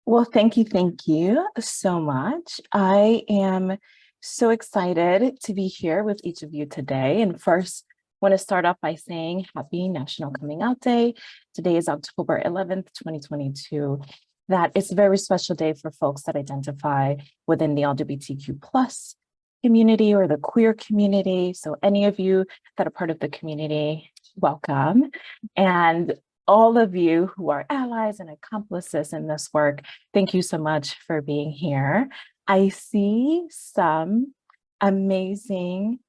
Well, thank you so much. I am so excited to be here with each of you today. And first, want to start off by saying Happy National Coming Out Day. Today is October 11th, 2022. That is a very special day for folks that identify within the LGBTQ plus community or the queer community. So any of you that are part of the community, welcome. And all of you who are allies and accomplices in this work, thank you so much for being here. I see some amazing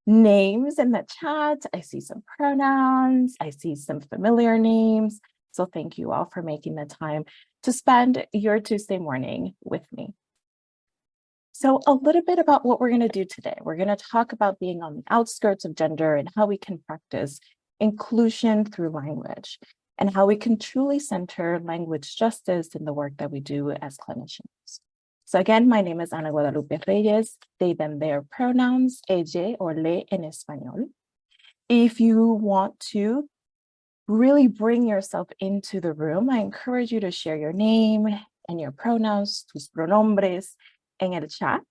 names in the chat. I see some pronouns. I see some familiar names. So thank you all for making the time to spend your Tuesday morning with me. So a little bit about what we're going to do today. We're going to talk about being on the outskirts of gender and how we can practice inclusion through language and how we can truly center language justice in the work that we do as clinicians. So again, my name is Ana Guadalupe Reyes, they, them, their pronouns, ella or le en español. If you want to really bring yourself into the room, I encourage you to share your name and your pronouns, tus pronombres, in el chat.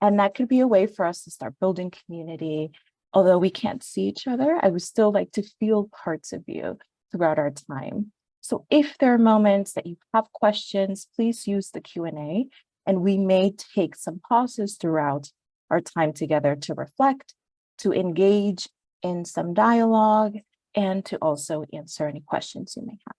And that could be a way for us to start building community. Although we can't see each other, I would still like to feel parts of you throughout our time. So if there are moments that you have questions, please use the Q&A, and we may take some pauses throughout our time together to reflect, to engage in some dialogue, and to also answer any questions you may have.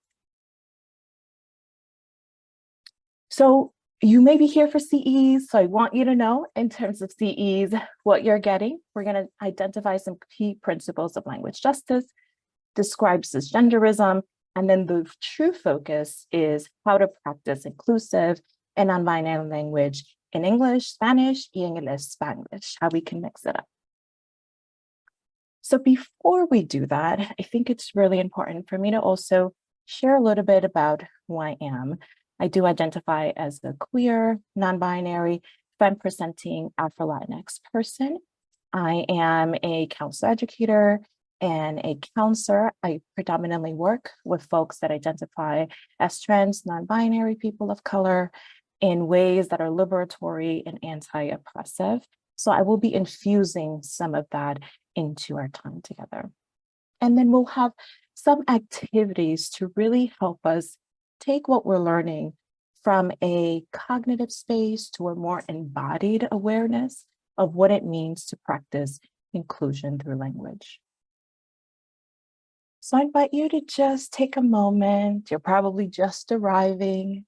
So you may be here for CEs, so I want you to know in terms of CEs what you're getting. We're going to identify some key principles of language justice, describe cisgenderism, and then the true focus is how to practice inclusive and non-binary language in English, Spanish, y English, Spanglish, how we can mix it up. So before we do that, I think it's really important for me to also share a little bit about who I am. I do identify as a queer, non-binary, femme-presenting Afro-Latinx person. I am a counselor educator and a counselor. I predominantly work with folks that identify as trans, non-binary people of color in ways that are liberatory and anti-oppressive. So I will be infusing some of that into our time together. And then we'll have some activities to really help us take what we're learning from a cognitive space to a more embodied awareness of what it means to practice inclusion through language. So I invite you to just take a moment, you're probably just arriving,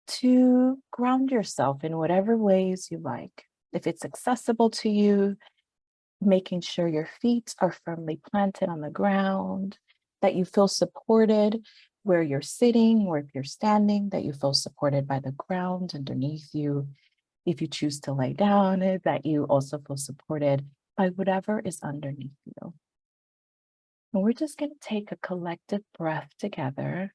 to ground yourself in whatever ways you like. If it's accessible to you, making sure your feet are firmly planted on the ground, that you feel supported where you're sitting, or if you're standing, that you feel supported by the ground underneath you. If you choose to lay down, that you also feel supported by whatever is underneath you. And we're just going to take a collective breath together.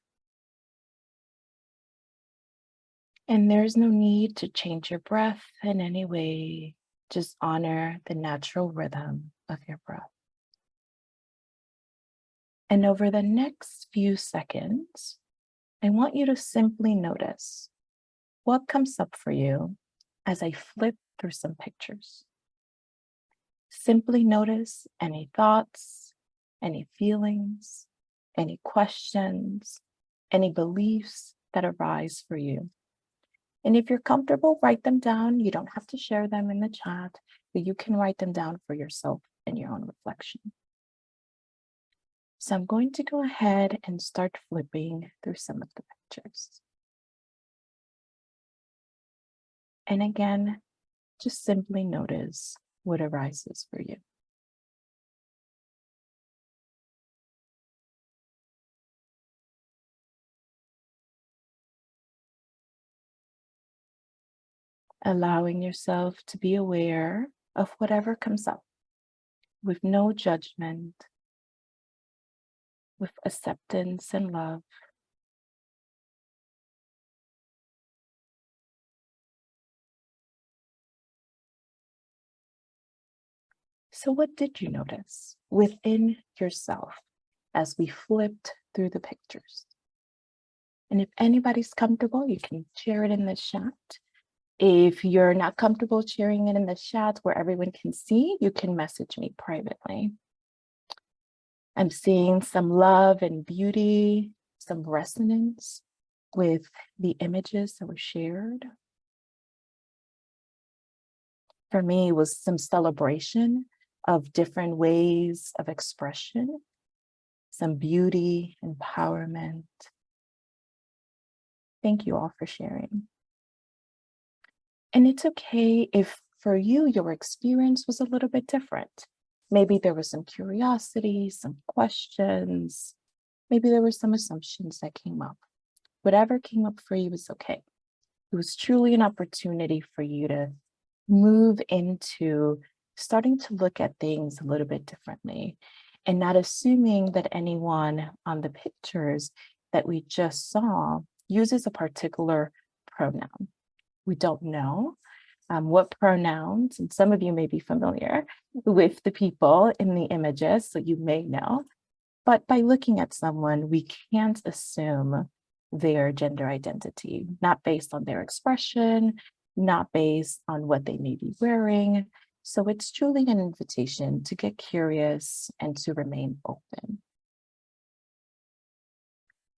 And there's no need to change your breath in any way. Just honor the natural rhythm of your breath. And over the next few seconds, I want you to simply notice what comes up for you as I flip through some pictures. Simply notice any thoughts, any feelings, any questions, any beliefs that arise for you. And if you're comfortable, write them down. You don't have to share them in the chat, but you can write them down for yourself in your own reflection. So I'm going to go ahead and start flipping through some of the pictures. And again, just simply notice what arises for you. Allowing yourself to be aware of whatever comes up with no judgment, with acceptance and love. So what did you notice within yourself as we flipped through the pictures? And if anybody's comfortable, you can share it in the chat. If you're not comfortable sharing it in the chat where everyone can see, you can message me privately. I'm seeing some love and beauty, some resonance with the images that were shared. For me, it was some celebration of different ways of expression, some beauty, empowerment. Thank you all for sharing. And it's okay if for you, your experience was a little bit different. Maybe there was some curiosity, some questions. Maybe there were some assumptions that came up. Whatever came up for you is okay. It was truly an opportunity for you to move into starting to look at things a little bit differently and not assuming that anyone on the pictures that we just saw uses a particular pronoun. We don't know what pronouns, and some of you may be familiar with the people in the images, so you may know. But by looking at someone, we can't assume their gender identity, not based on their expression, not based on what they may be wearing. So it's truly an invitation to get curious and to remain open.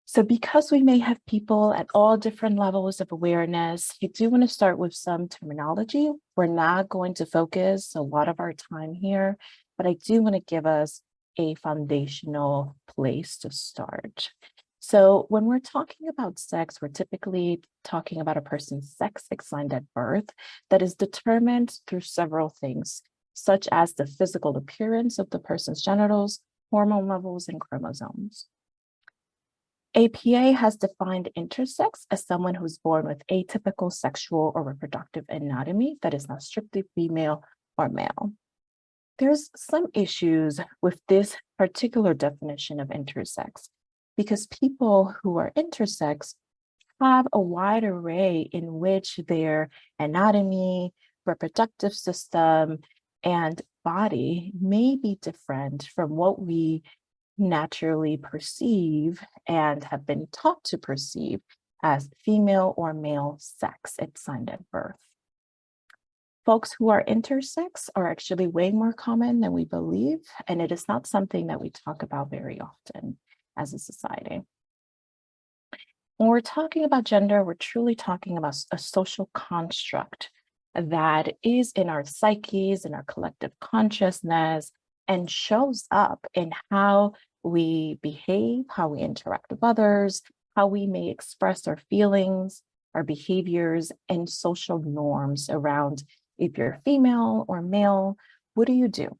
So because we may have people at all different levels of awareness, I do want to start with some terminology. We're not going to focus a lot of our time here, but I do want to give us a foundational place to start. So when we're talking about sex, we're typically talking about a person's sex assigned at birth that is determined through several things, such as the physical appearance of the person's genitals, hormone levels, and chromosomes. APA has defined intersex as someone who's born with atypical sexual or reproductive anatomy that is not strictly female or male. There's some issues with this particular definition of intersex because people who are intersex have a wide array in which their anatomy, reproductive system, and body may be different from what we naturally perceive and have been taught to perceive as female or male sex assigned at birth. Folks who are intersex are actually way more common than we believe, and it is not something that we talk about very often as a society. When we're talking about gender, we're truly talking about a social construct that is in our psyches, in our collective consciousness, and shows up in how we behave, how we interact with others, how we may express our feelings, our behaviors, and social norms around if you're female or male, what do you do?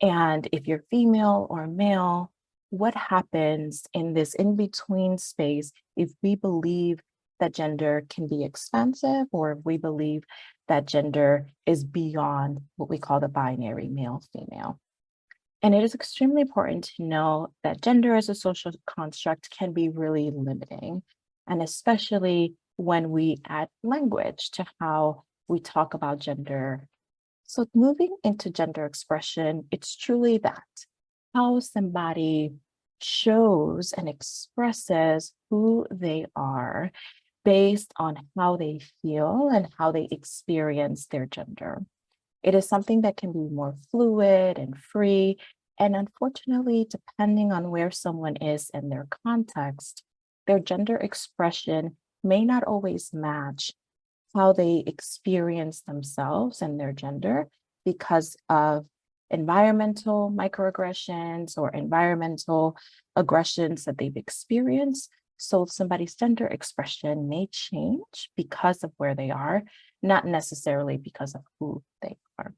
And if you're female or male, what happens in this in-between space if we believe that gender can be expansive or if we believe that gender is beyond what we call the binary male-female? And it is extremely important to know that gender as a social construct can be really limiting, and especially when we add language to how we talk about gender. So moving into gender expression, it's truly that, how somebody shows and expresses who they are based on how they feel and how they experience their gender. It is something that can be more fluid and free. And unfortunately, depending on where someone is in their context, their gender expression may not always match how they experience themselves and their gender because of environmental microaggressions or environmental aggressions that they've experienced. So somebody's gender expression may change because of where they are, not necessarily because of who they are.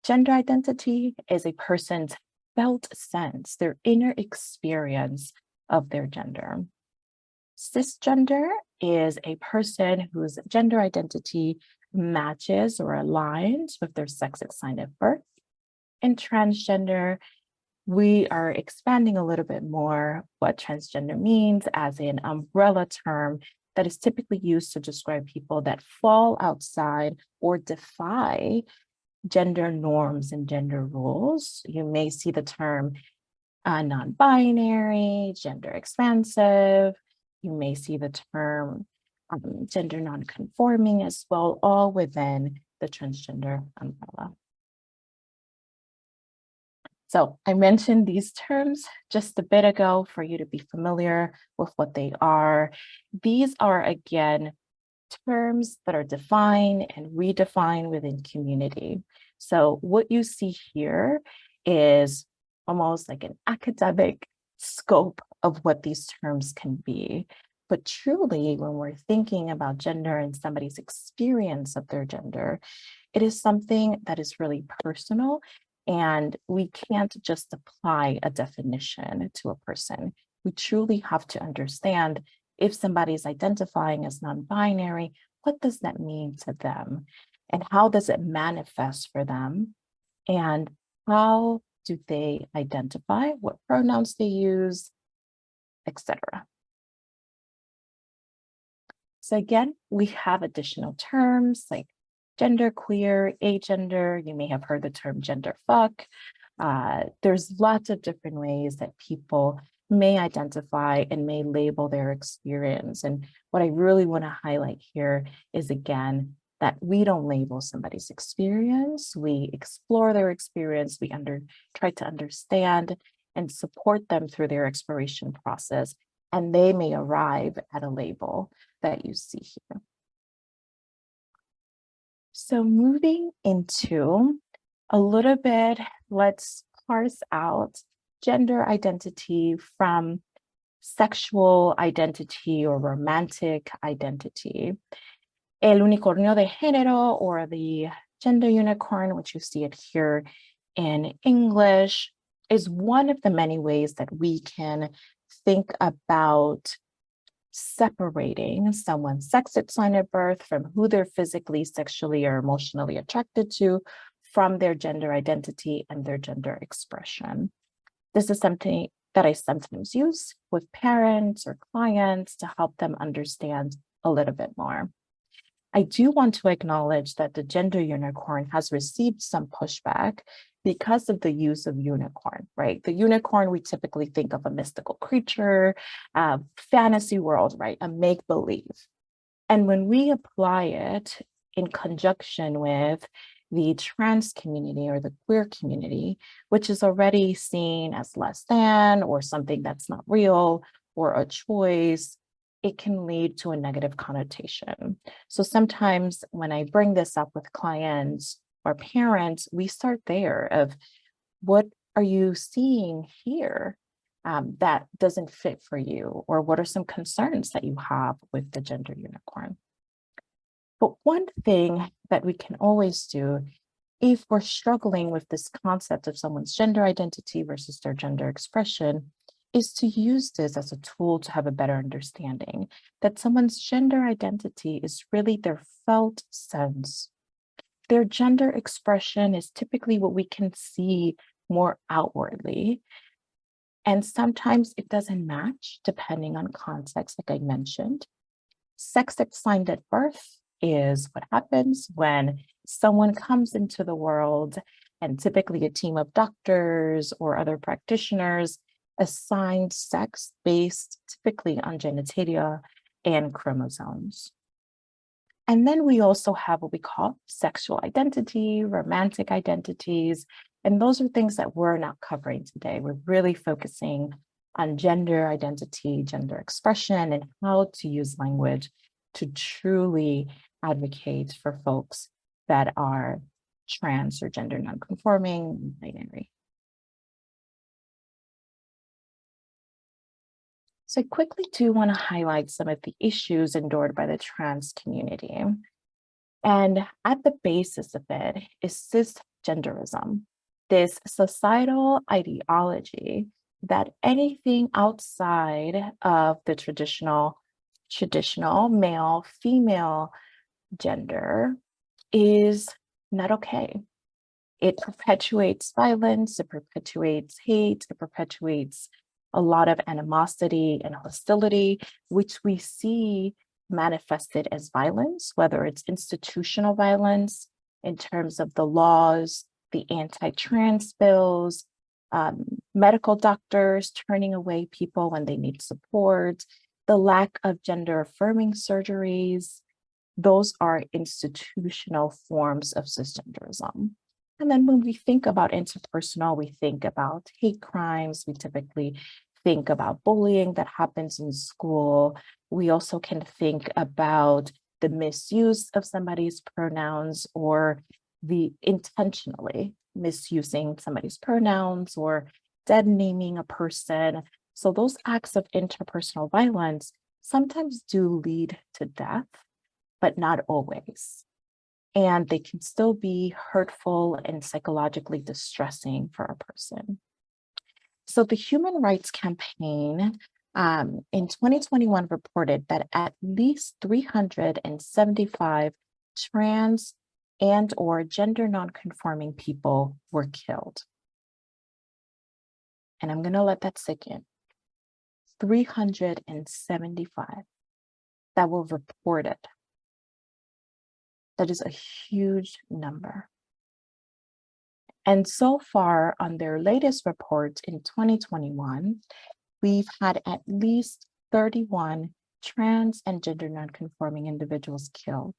Gender identity is a person's felt sense, their inner experience of their gender. Cisgender is a person whose gender identity matches or aligns with their sex assigned at birth. And transgender, we are expanding a little bit more what transgender means as an umbrella term that is typically used to describe people that fall outside or defy gender norms and gender rules. You may see the term non-binary, gender expansive. You may see the term gender non-conforming as well, all within the transgender umbrella. So I mentioned these terms just a bit ago for you to be familiar with what they are. These are, again, terms that are defined and redefined within community. So what you see here is almost like an academic scope of what these terms can be. But truly, when we're thinking about gender and somebody's experience of their gender, it is something that is really personal, and we can't just apply a definition to a person. We truly have to understand if somebody is identifying as non-binary, what does that mean to them? And how does it manifest for them? And how do they identify? What pronouns they use, etc. So again, we have additional terms like genderqueer, agender. You may have heard the term gender fuck. There's lots of different ways that people may identify and may label their experience. And what I really want to highlight here is, again, that we don't label somebody's experience. We explore their experience. We try to understand and support them through their exploration process, and they may arrive at a label that you see here. So moving into a little bit, let's parse out gender identity from sexual identity or romantic identity. El unicornio de género, or the gender unicorn, which you see it here in English, is one of the many ways that we can think about separating someone's sex at sign of birth from who they're physically, sexually, or emotionally attracted to, from their gender identity and their gender expression. This is something that I sometimes use with parents or clients to help them understand a little bit more. I do want to acknowledge that the gender unicorn has received some pushback because of the use of unicorn, right? The unicorn, we typically think of a mystical creature, fantasy world, right? A make-believe. And when we apply it in conjunction with the trans community or the queer community, which is already seen as less than or something that's not real or a choice, it can lead to a negative connotation. So sometimes when I bring this up with clients or parents, we start there of what are you seeing here that doesn't fit for you, or what are some concerns that you have with the gender unicorn? But one thing that we can always do if we're struggling with this concept of someone's gender identity versus their gender expression is to use this as a tool to have a better understanding that someone's gender identity is really their felt sense. Their gender expression is typically what we can see more outwardly. And sometimes it doesn't match depending on context, like I mentioned. Sex assigned at birth is what happens when someone comes into the world, and typically a team of doctors or other practitioners assigned sex based typically on genitalia and chromosomes. And then we also have what we call sexual identity, romantic identities, and those are things that we're not covering today. We're really focusing on gender identity, gender expression, and how to use language to truly advocate for folks that are trans or gender nonconforming, binary. So I quickly do want to highlight some of the issues endured by the trans community. And at the basis of it is cisgenderism, this societal ideology that anything outside of the traditional male, female gender is not okay. It perpetuates violence, it perpetuates hate, it perpetuates a lot of animosity and hostility, which we see manifested as violence, whether it's institutional violence in terms of the laws, the anti-trans bills, medical doctors turning away people when they need support, the lack of gender affirming surgeries. Those are institutional forms of cisgenderism. And then when we think about interpersonal, we think about hate crimes. We typically think about bullying that happens in school. We also can think about the misuse of somebody's pronouns or the intentionally misusing somebody's pronouns or dead naming a person. So those acts of interpersonal violence sometimes do lead to death, but not always. And they can still be hurtful and psychologically distressing for a person. So the Human Rights Campaign in 2021 reported that at least 375 trans and or gender nonconforming people were killed. And I'm going to let that sink in. 375 that were reported. That is a huge number. And so far on their latest report in 2021, we've had at least 31 trans and gender nonconforming individuals killed.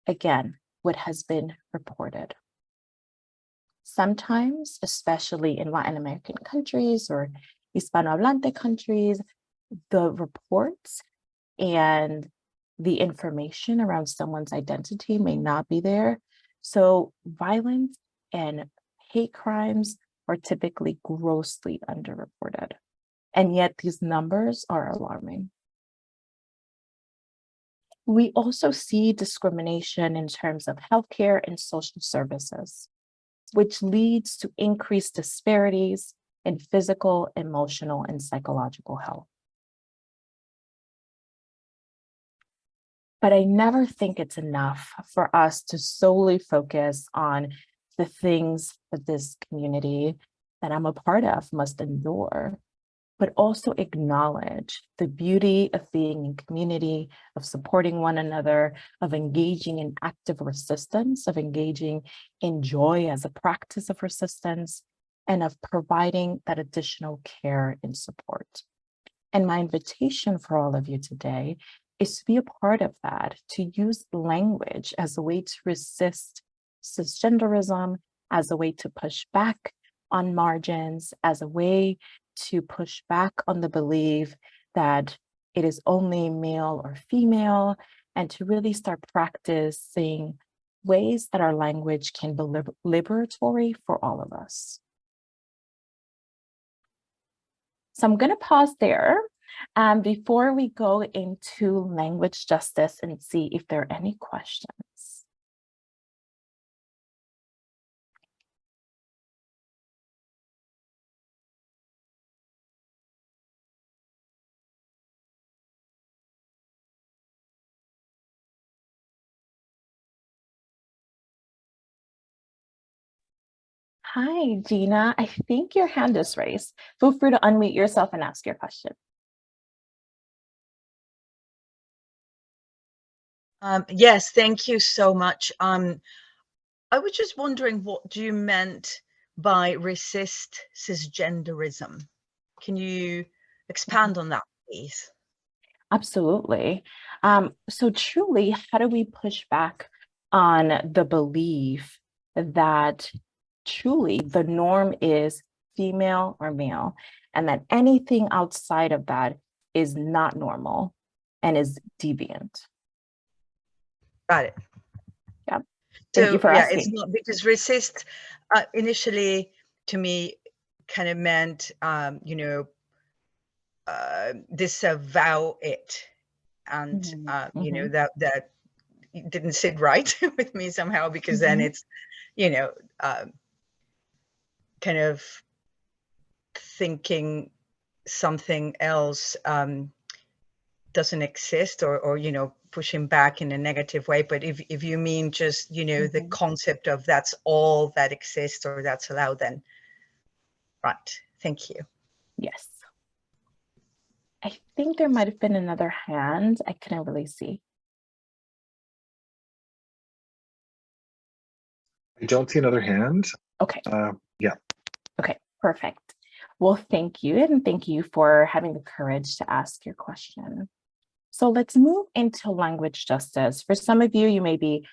Again, what has been reported. Sometimes, especially in Latin American countries or Hispanohablante countries, the reports and the information around someone's identity may not be there. So violence and hate crimes are typically grossly underreported. And yet these numbers are alarming. We also see discrimination in terms of healthcare and social services, which leads to increased disparities in physical, emotional, and psychological health. But I never think it's enough for us to solely focus on the things that this community that I'm a part of must endure, but also acknowledge the beauty of being in community, of supporting one another, of engaging in active resistance, of engaging in joy as a practice of resistance, and of providing that additional care and support. And my invitation for all of you today is to be a part of that, to use language as a way to resist cisgenderism, as a way to push back on margins, as a way to push back on the belief that it is only male or female, and to really start practicing ways that our language can be liberatory for all of us. So I'm going to pause there before we go into language justice and see if there are any questions. Hi, Gina. I think your hand is raised. Feel free to unmute yourself and ask your question. Yes, thank you so much. I was just wondering, what do you meant by resist cisgenderism? Can you expand on that, please? Absolutely. So truly, how do we push back on the belief that truly the norm is female or male, and that anything outside of that is not normal and is deviant? Got it. Yeah. Thank you for yeah, it's asking. not, because resist initially to me kind of meant, disavow it. And, you know, that didn't sit right with me somehow, because then it's, kind of thinking something else doesn't exist, or pushing back in a negative way. But if you mean just the concept of that's all that exists or that's allowed, then right. Thank you. Yes. I think there might have been another hand. I couldn't really see. I don't see another hand. Okay. Yeah. Okay, perfect. Well, thank you. And thank you for having the courage to ask your question. So let's move into language justice. For some of you, you may be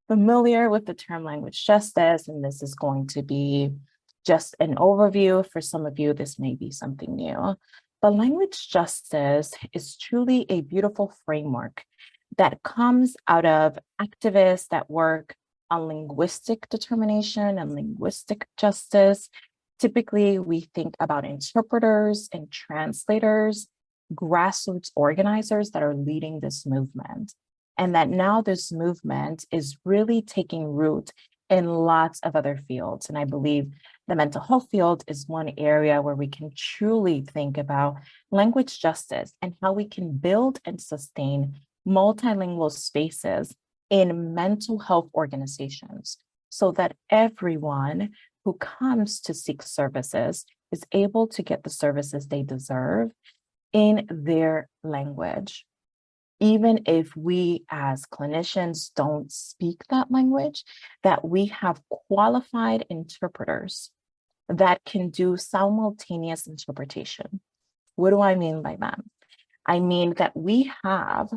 familiar with the term language justice, and this is going to be just an overview. For some of you, this may be something new. But language justice is truly a beautiful framework that comes out of activists that work on linguistic determination and linguistic justice. Typically, we think about interpreters and translators, grassroots organizers that are leading this movement. And that now this movement is really taking root in lots of other fields. And I believe the mental health field is one area where we can truly think about language justice and how we can build and sustain multilingual spaces in mental health organizations so that everyone who comes to seek services is able to get the services they deserve in their language. Even if we as clinicians don't speak that language, that we have qualified interpreters that can do simultaneous interpretation. What do I mean by that? I mean that we have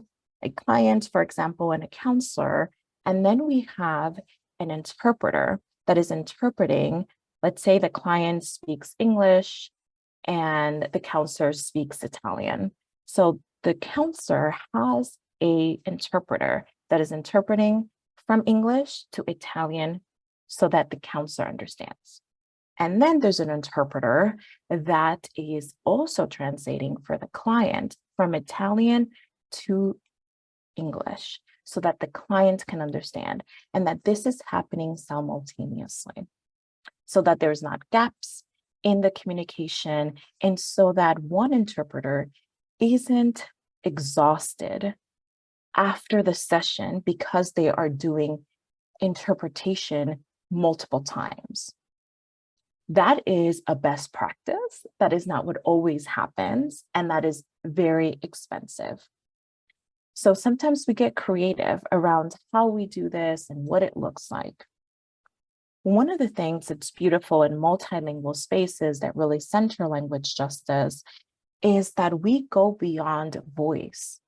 a client, for example, and a counselor, and then we have an interpreter that is interpreting. Let's say the client speaks English and the counselor speaks Italian. So the counselor has an interpreter that is interpreting from English to Italian so that the counselor understands. And then there's an interpreter that is also translating for the client from Italian to English so that the client can understand, and that this is happening simultaneously so that there's not gaps in the communication, and so that one interpreter isn't exhausted after the session because they are doing interpretation multiple times. That is a best practice. That is not what always happens, and that is very expensive. So sometimes we get creative around how we do this and what it looks like. One of the things that's beautiful in multilingual spaces that really center language justice is that we go beyond voice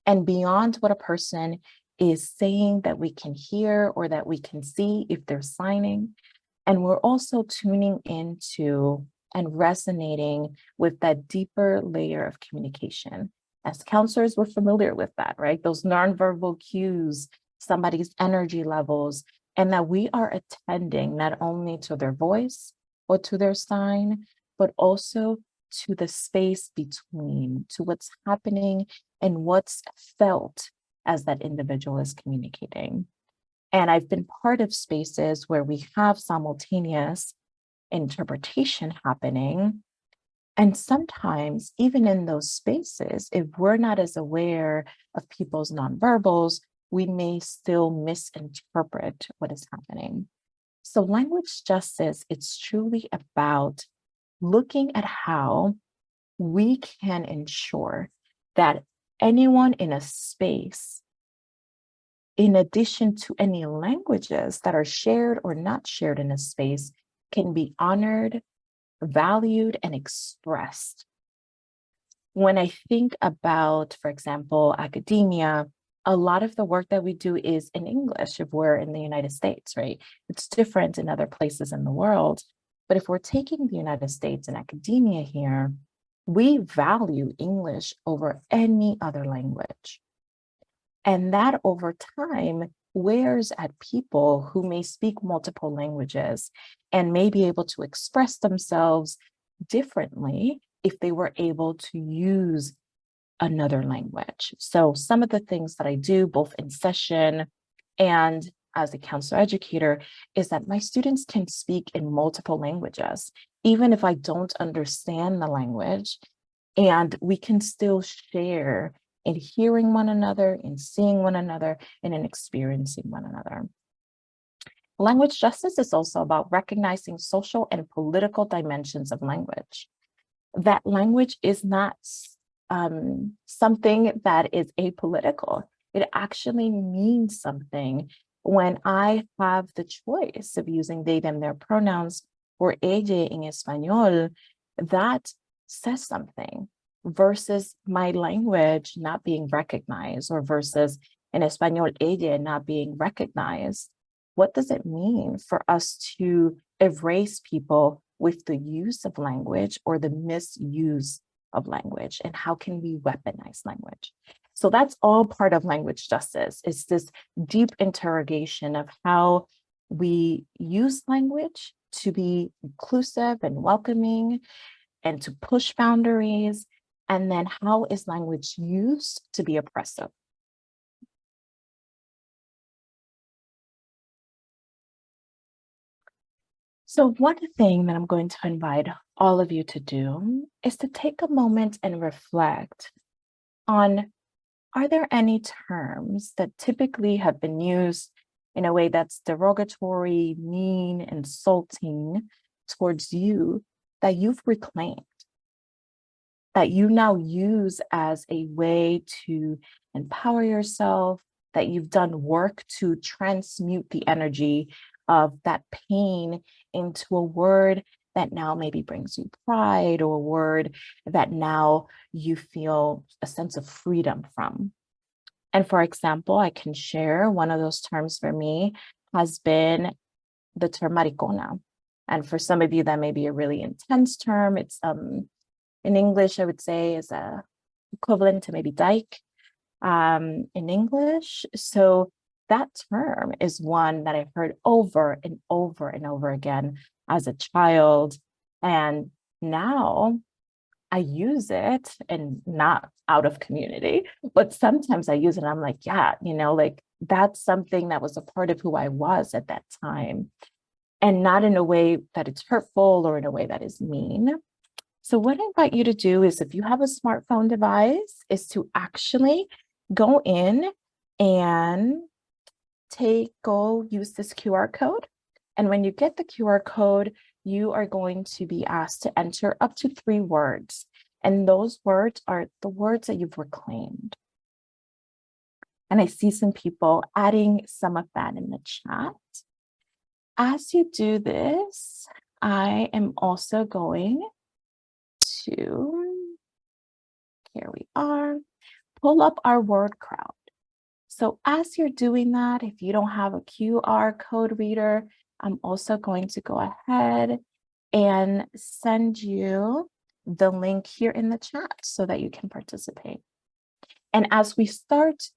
and beyond what a person is saying that we can hear or that we can see if they're signing. And we're also tuning into and resonating with that deeper layer of communication. As counselors, we're familiar with that, right? Those nonverbal cues, somebody's energy levels, and that we are attending not only to their voice or to their sign, but also to the space between, to what's happening and what's felt as that individual is communicating. And I've been part of spaces where we have simultaneous interpretation happening. And sometimes, even in those spaces, if we're not as aware of people's nonverbals, we may still misinterpret what is happening. So language justice, it's truly about looking at how we can ensure that anyone in a space, in addition to any languages that are shared or not shared in a space, can be honored, valued, and expressed. When I think about, for example, academia, a lot of the work that we do is in English if we're in the United States, right? It's different in other places in the world. But if we're taking the United States and academia here, we value English over any other language. And that over time wears at people who may speak multiple languages and may be able to express themselves differently if they were able to use another language. So some of the things that I do both in session and as a counselor educator is that my students can speak in multiple languages, even if I don't understand the language, and we can still share in hearing one another, in seeing one another, and in experiencing one another. Language justice is also about recognizing social and political dimensions of language. That language is not something that is apolitical. It actually means something when I have the choice of using they, them, their pronouns or ella en español, that says something versus my language not being recognized, or versus en español ella not being recognized. What does it mean for us to erase people with the use of language or the misuse of language? And how can we weaponize language? So that's all part of language justice. It's this deep interrogation of how we use language to be inclusive and welcoming and to push boundaries. And then how is language used to be oppressive? So one thing that I'm going to invite all of you to do is to take a moment and reflect on, are there any terms that typically have been used in a way that's derogatory, mean, insulting towards you that you've reclaimed, that you now use as a way to empower yourself, that you've done work to transmute the energy of that pain into a word that now maybe brings you pride, or a word that now you feel a sense of freedom from? And for example, I can share one of those terms for me has been the term maricona. And for some of you, that may be a really intense term. It's in English, I would say is a equivalent to maybe dyke in English. So that term is one that I've heard over and over and over again as a child. And now I use it, and not out of community, but sometimes I use it and I'm like, yeah, like that's something that was a part of who I was at that time, and not in a way that it's hurtful or in a way that is mean. So what I invite you to do is, if you have a smartphone device, is to actually go in and use this QR code. And when you get the QR code, you are going to be asked to enter up to 3 words. And those words are the words that you've reclaimed. And I see some people adding some of that in the chat. As you do this, I am also going to, here we are, pull up our word crowd. So as you're doing that, if you don't have a QR code reader, I'm also going to go ahead and send you the link here in the chat so that you can participate. And as we start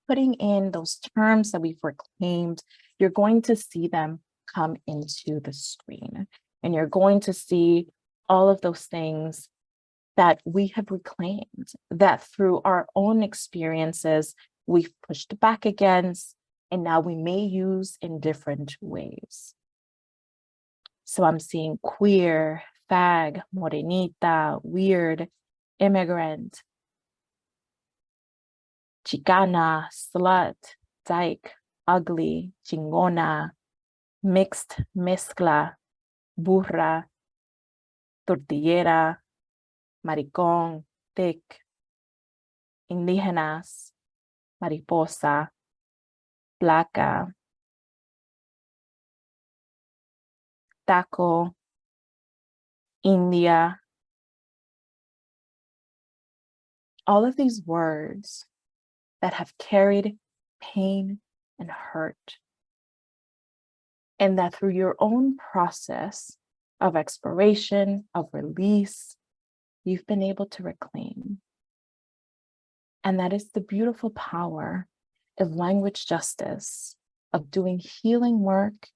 putting in those terms that we've reclaimed, you're going to see them come into the screen. And you're going to see all of those things that we have reclaimed, that through our own experiences, we've pushed back against, and now we may use in different ways. So I'm seeing queer, fag, morenita, weird, immigrant, chicana, slut, dyke, ugly, chingona, mixed, mezcla, burra, tortillera, maricón, thick, indígenas, mariposa, placa, taco, India. All of these words that have carried pain and hurt, and that through your own process of exploration, of release, you've been able to reclaim. And that is the beautiful power of language justice, of doing healing work,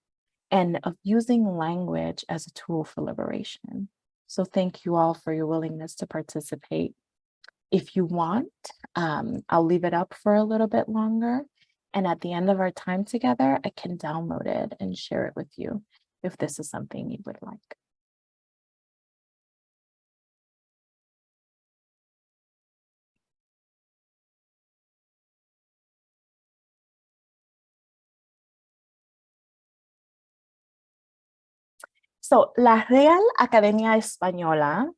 and of using language as a tool for liberation. So thank you all for your willingness to participate. If you want, I'll leave it up for a little bit longer. And at the end of our time together, I can download it and share it with you if this is something you would like. So, la Real Academia Española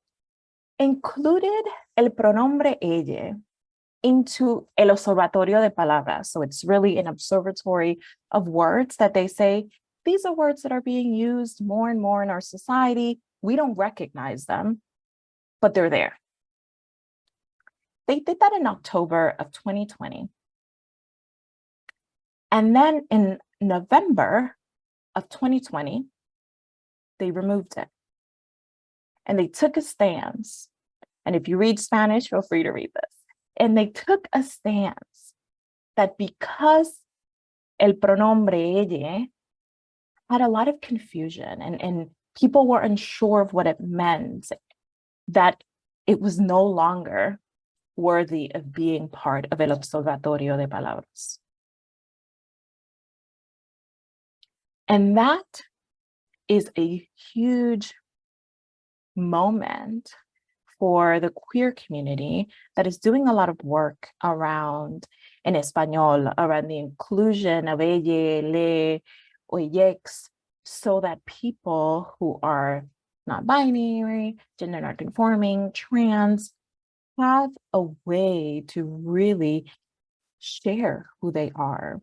included el pronombre ella into el observatorio de palabras. So it's really an observatory of words that they say these are words that are being used more and more in our society. We don't recognize them, but they're there. They did that in October of 2020. And then in November of 2020, they removed it. And they took a stance. And if you read Spanish, feel free to read this. And they took a stance that because el pronombre ella had a lot of confusion and people were unsure of what it meant, that it was no longer worthy of being part of el observatorio de palabras. And that is a huge moment for the queer community that is doing a lot of work around, in Espanol, around the inclusion of ella, le, or yex, so that people who are non-binary, gender non-conforming, trans, have a way to really share who they are.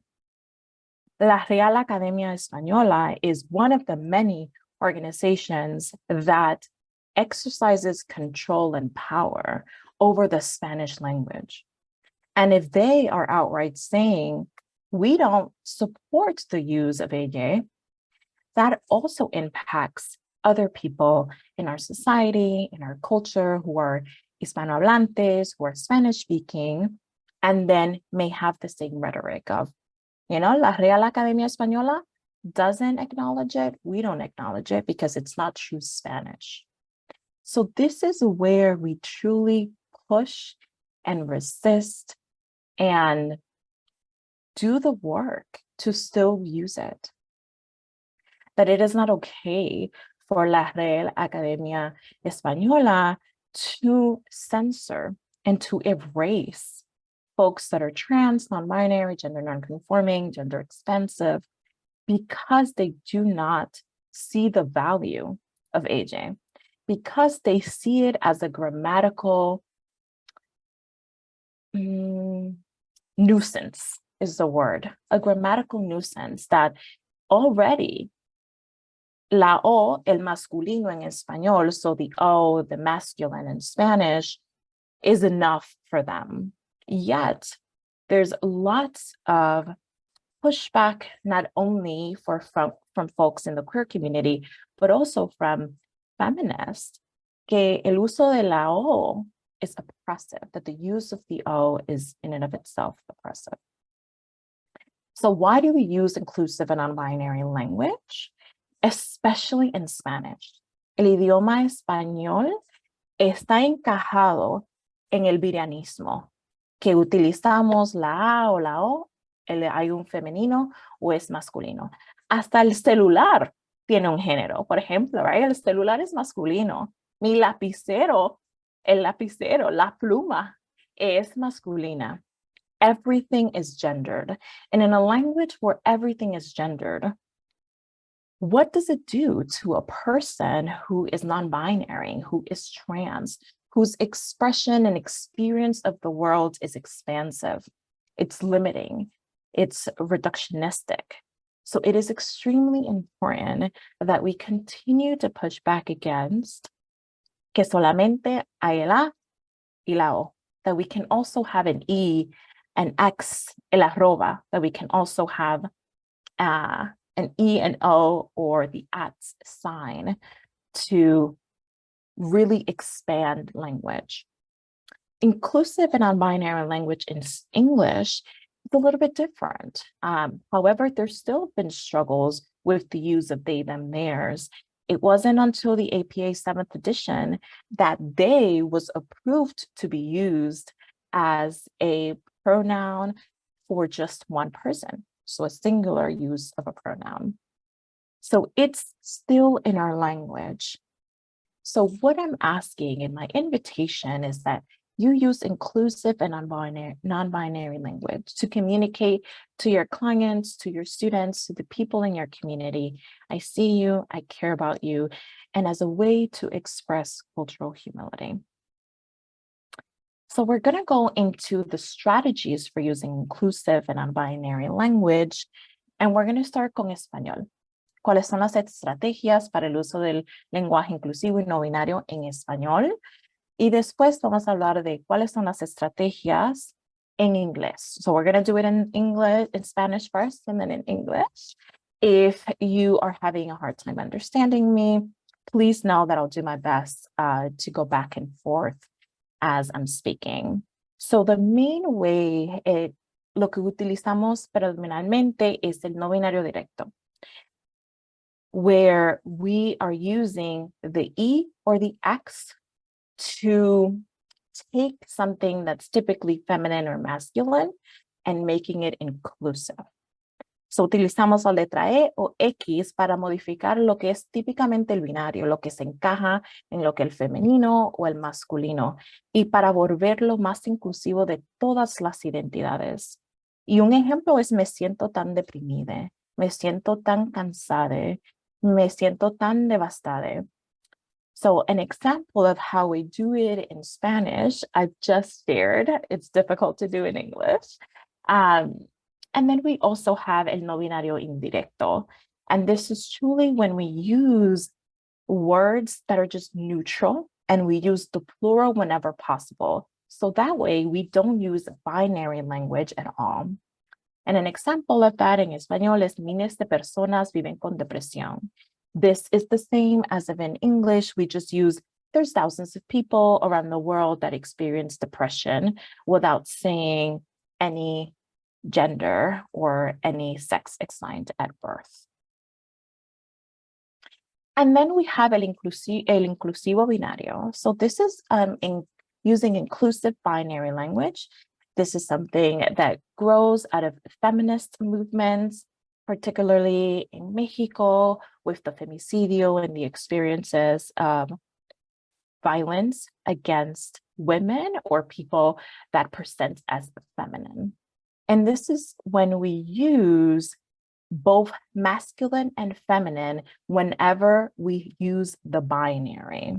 La Real Academia Española is one of the many organizations that exercises control and power over the Spanish language. And if they are outright saying, we don't support the use of ella, that also impacts other people in our society, in our culture, who are Hispanohablantes, who are Spanish speaking, and then may have the same rhetoric of, La Real Academia Española doesn't acknowledge it. We don't acknowledge it because it's not true Spanish. So this is where we truly push and resist and do the work to still use it. That it is not okay for La Real Academia Española to censor and to erase folks that are trans, non-binary, gender non-conforming, gender expansive, because they do not see the value of AJ, because they see it as a grammatical nuisance is the word, a grammatical nuisance that already la O, el masculino en español, so the O, the masculine in Spanish, is enough for them. Yet there's lots of pushback, not only from folks in the queer community, but also from feminists, que el uso de la O is oppressive, that the use of the O is in and of itself oppressive. So why do we use inclusive and non-binary language, especially in Spanish? El idioma español está encajado en el virianismo, que utilizamos la A o la O, hay un femenino o es masculino. Hasta el celular tiene un género. Por ejemplo, right? El celular es masculino. Mi lapicero, el lapicero, la pluma es masculina. Everything is gendered. And in a language where everything is gendered, what does it do to a person who is non-binary, who is trans, whose expression and experience of the world is expansive? It's limiting, it's reductionistic. So it is extremely important that we continue to push back against que solamente hay el A y la O, that we can also have an E, an X, el arroba, that we can also have an E and O or the at sign to really expand language. Inclusive and non-binary language in English is a little bit different. However, there's still been struggles with the use of they, them, theirs. It wasn't until the APA 7th edition that they was approved to be used as a pronoun for just one person. So a singular use of a pronoun. So it's still in our language. So what I'm asking in my invitation is that you use inclusive and non-binary language to communicate to your clients, to your students, to the people in your community. I see you, I care about you, and as a way to express cultural humility. So we're going to go into the strategies for using inclusive and non-binary language, and we're going to start con español. cuáles son las estrategias para el uso del lenguaje inclusivo y no binario en español. Y después vamos a hablar de cuáles son las estrategias en inglés. So we're going to do it in English, in Spanish first, and then in English. If you are having a hard time understanding me, please know that I'll do my best to go back and forth as I'm speaking. So the main way, lo que utilizamos predominantemente es el no binario directo, where we are using the E or the X to take something that's typically feminine or masculine and making it inclusive. So utilizamos la letra E o X para modificar lo que es típicamente el binario, lo que se encaja en lo que el femenino o el masculino, y para volverlo más inclusivo de todas las identidades. Y un ejemplo es me siento tan deprimida, me siento tan cansada, me siento tan devastada. So an example of how we do it in Spanish, I've just shared. It's difficult to do in English. And then we also have el no binario indirecto. And this is truly when we use words that are just neutral and we use the plural whenever possible. So that way we don't use binary language at all. And an example of that in español es miles de personas viven con depresión. This is the same as if in English, we just use there's thousands of people around the world that experience depression without saying any gender or any sex assigned at birth. And then we have el inclusivo binario. So this is using inclusive binary language. This is something that grows out of feminist movements, particularly in Mexico with the femicidio and the experiences of violence against women or people that present as feminine. And this is when we use both masculine and feminine whenever we use the binary.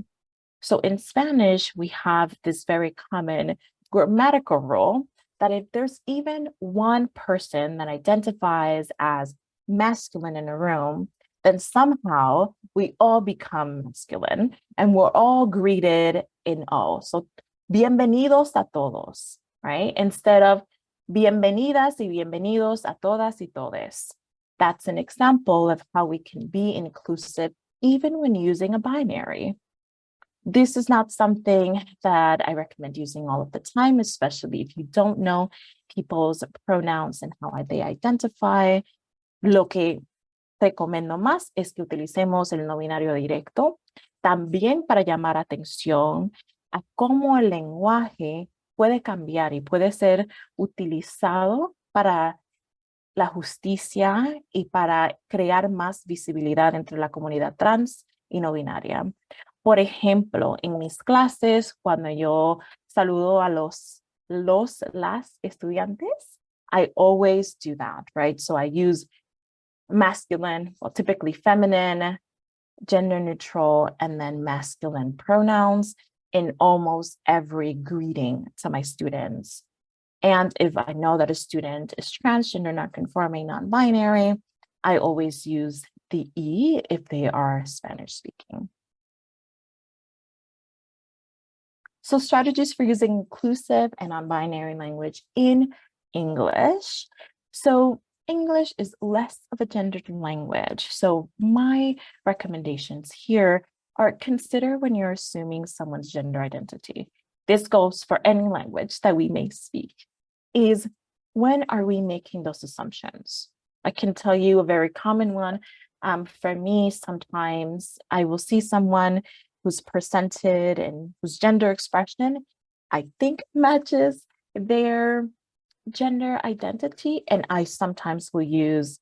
So in Spanish, we have this very common grammatical rule that if there's even one person that identifies as masculine in a room, then somehow we all become masculine and we're all greeted in O. So bienvenidos a todos, right? Instead of bienvenidas y bienvenidos a todas y todes. That's an example of how we can be inclusive even when using a binary. This is not something that I recommend using all of the time, especially if you don't know people's pronouns and how they identify. Lo que recomiendo más es que utilicemos el no binario directo, también para llamar atención a cómo el lenguaje puede cambiar y puede ser utilizado para la justicia y para crear más visibilidad entre la comunidad trans y no binaria. Por ejemplo, en mis clases, cuando yo saludo a las estudiantes, I always do that, right? So I use masculine, well, typically feminine, gender neutral, and then masculine pronouns in almost every greeting to my students. And if I know that a student is transgender, non-conforming, non-binary, I always use the E if they are Spanish speaking. So strategies for using inclusive and non-binary language in English. So English is less of a gendered language. So my recommendations here are consider when you're assuming someone's gender identity. This goes for any language that we may speak, is when are we making those assumptions? I can tell you a very common one. For me, sometimes I will see someone who's presented and whose gender expression I think matches their gender identity, and I sometimes will use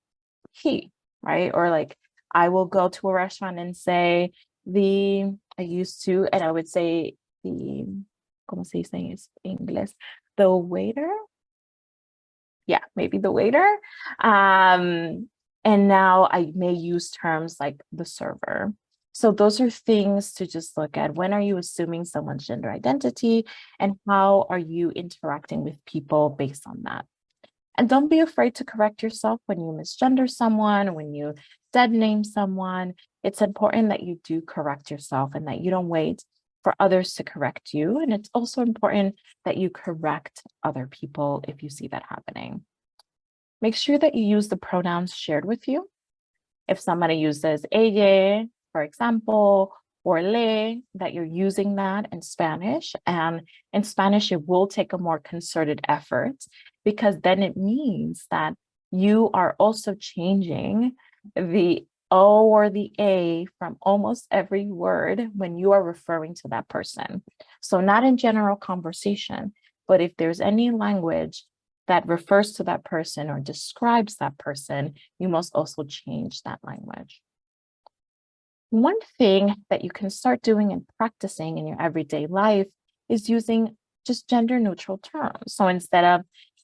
he, right? Or like I will go to a restaurant and say and I would say ¿cómo se dice en inglés? The waiter. Yeah, maybe the waiter. And now I may use terms like the server. So those are things to just look at. When are you assuming someone's gender identity and how are you interacting with people based on that? And don't be afraid to correct yourself when you misgender someone, when you dead name someone. It's important that you do correct yourself and that you don't wait for others to correct you. And it's also important that you correct other people if you see that happening. Make sure that you use the pronouns shared with you. If somebody uses ella, for example, or le, that you're using that in Spanish. And in Spanish, it will take a more concerted effort because then it means that you are also changing the O or the A from almost every word when you are referring to that person. So not in general conversation, but if there's any language that refers to that person or describes that person, you must also change that language. One thing that you can start doing and practicing in your everyday life is using just gender neutral terms. So instead of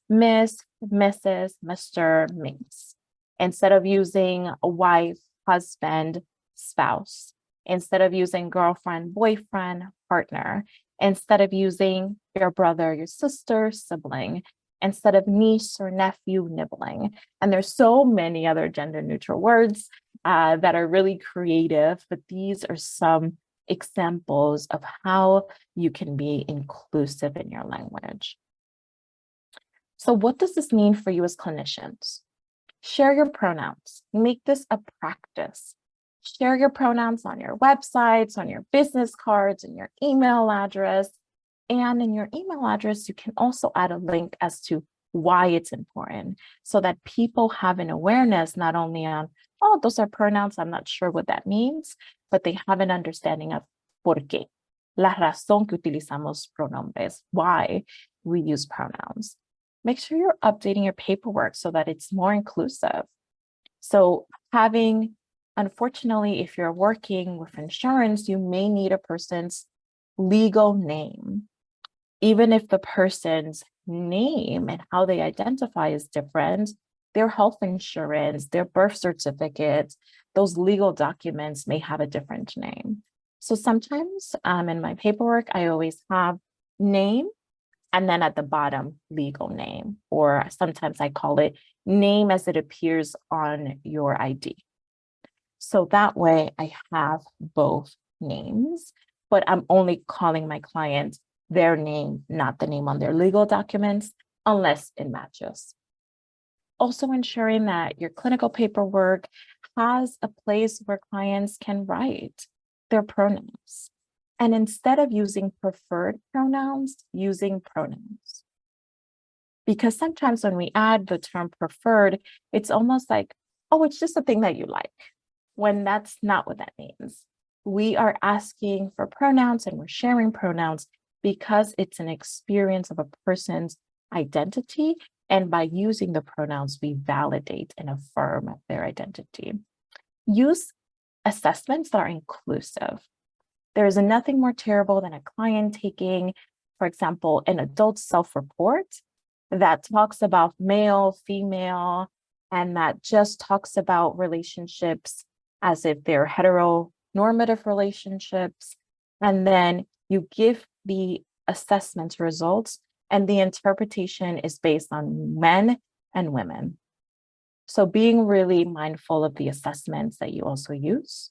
Miss, Mrs., Mr., Miss, instead of using a wife, husband, spouse, instead of using girlfriend, boyfriend, partner, instead of using your brother, your sister, sibling, instead of niece or nephew, nibbling. And there's so many other gender neutral words that are really creative, but these are some examples of how you can be inclusive in your language. So what does this mean for you as clinicians? Share your pronouns. Make this a practice. Share your pronouns on your websites, on your business cards, in your email address. And in your email address, you can also add a link as to why it's important so that people have an awareness not only on, oh, those are pronouns, I'm not sure what that means, but they have an understanding of por qué, la razón que utilizamos pronombres, why we use pronouns. Make sure you're updating your paperwork so that it's more inclusive. So unfortunately, if you're working with insurance, you may need a person's legal name. Even if the person's name and how they identify is different, their health insurance, their birth certificate, those legal documents may have a different name. So sometimes in my paperwork, I always have name and then at the bottom, legal name, or sometimes I call it name as it appears on your ID. So that way I have both names, but I'm only calling my client their name, not the name on their legal documents, unless it matches. Also ensuring that your clinical paperwork has a place where clients can write their pronouns. And instead of using preferred pronouns, using pronouns. Because sometimes when we add the term preferred, it's almost like, oh, it's just a thing that you like, when that's not what that means. We are asking for pronouns and we're sharing pronouns because it's an experience of a person's identity. And by using the pronouns, we validate and affirm their identity. Use assessments that are inclusive. There is nothing more terrible than a client taking, for example, an adult self-report that talks about male, female, and that just talks about relationships as if they're heteronormative relationships. And then you give the assessment results, and the interpretation is based on men and women. So being really mindful of the assessments that you also use.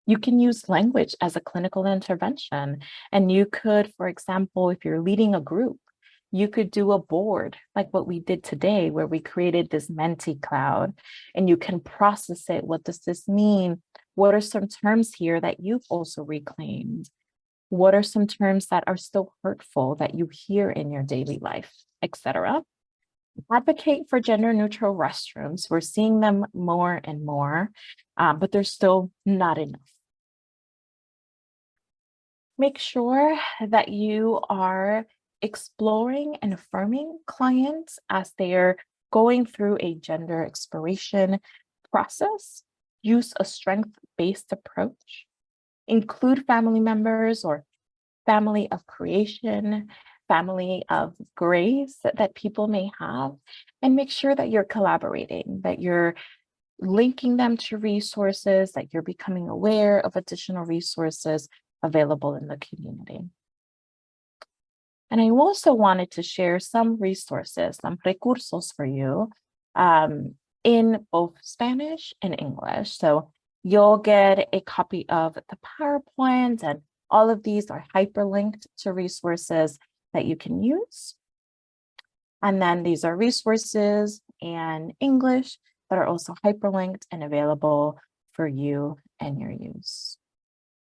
You can use language as a clinical intervention. And you could, for example, if you're leading a group, you could do a board like what we did today, where we created this Menti cloud, and you can process it. What does this mean? What are some terms here that you've also reclaimed? What are some terms that are still hurtful that you hear in your daily life, etc.? Advocate for gender neutral restrooms. We're seeing them more and more, but there's still not enough. Make sure that you are exploring and affirming clients as they are going through a gender exploration process. Use a strength-based approach. Include family members or family of creation, family of grace that people may have, and make sure that you're collaborating, that you're linking them to resources, that you're becoming aware of additional resources available in the community. And I also wanted to share some resources, some recursos for you in both Spanish and English. So you'll get a copy of the PowerPoint, and all of these are hyperlinked to resources that you can use. And then these are resources in English that are also hyperlinked and available for you and your use.